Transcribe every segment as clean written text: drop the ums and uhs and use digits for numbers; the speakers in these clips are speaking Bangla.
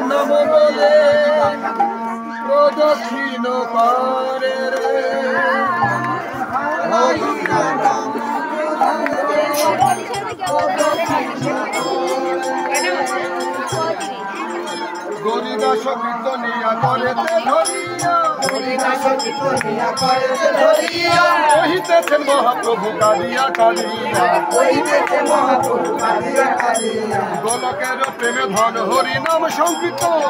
নম বলে প্রদক্ষিণ করে রে গরিদাস কীর্তনিয়া করেতে ধরিয়া কহিতেছেন মহাপ্রভু কালিয়া কালিয়া গোলকের প্রেমে ধন হরি নাম সংকীর্তন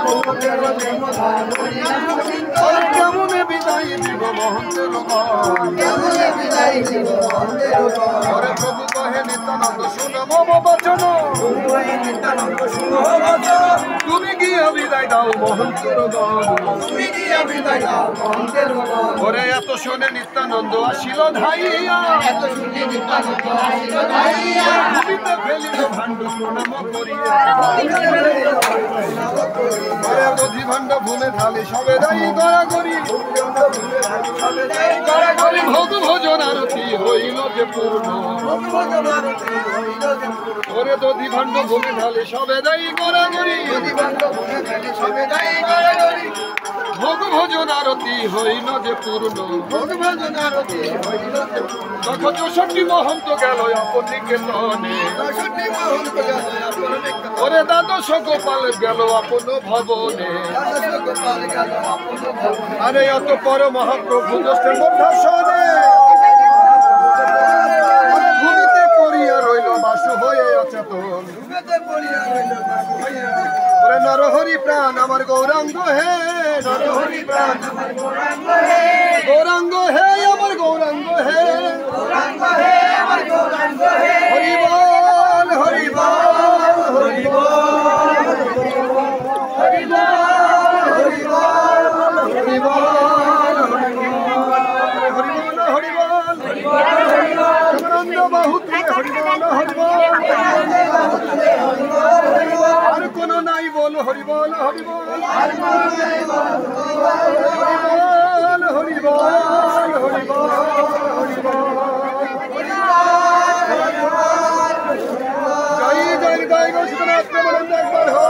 কেমনে বিদায় দিব মহন্তের ঘরে প্রভু কহে নিত্যানন্দ শুনো মম বচন তুমি গিয়া বিদায় দাও মহন্তের ঘরে এত শোনে নিত্যানন্দ আসিল ধাইয়া ভূমিতে ফেলিল ভাণ্ড প্রণাম করিয়া ঘরে দধি ভাণ্ড ভূমে ঢালি সবে দায়ী গড়াগড়ি ভোগ ভোজন আরতি হইল যে পূর্ণ ঘরে দধি ভাণ্ড ভূমে ঢালি সবে দায়ী গড়াগড়ি ভোগ ভোজন আরতি হইল যে পূর্ণ তখন ৬৪ মহন্ত গেল আপন নিকেতনে ওরে দ্বাদশ গোপাল গেল আপন ভবনে আরে এত পর মহাপ্রভু মধ্যাসনে ভূমিতে পড়িয়া রইল বাসু হয়ে অচেতন ওরে নরহরি প্রাণ আমার গৌরাঙ্গ হে নরহরি প্রাণ গৌরাঙ্গ হে আমার গৌরাঙ্গ হে হরি বল হরি বল হরি বল হরি বল হরি বল হরি বল হরি বল আনন্দ বাহু হরি বল হরি বল আর কোন নাই বল হরি বল হরি বল হরি বল হরি বল হরি বল হরি বল জয় জয় জয় গো সুতরাত্ম বলন্দ একবার হো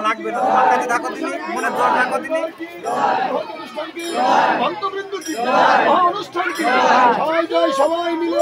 লাগবে না মাথায় ডাকো দিনি মনে জোর ডাকো দিনি ভক্তবৃন্দ কি অনুষ্ঠান কি জয় জয় সবাই মিলে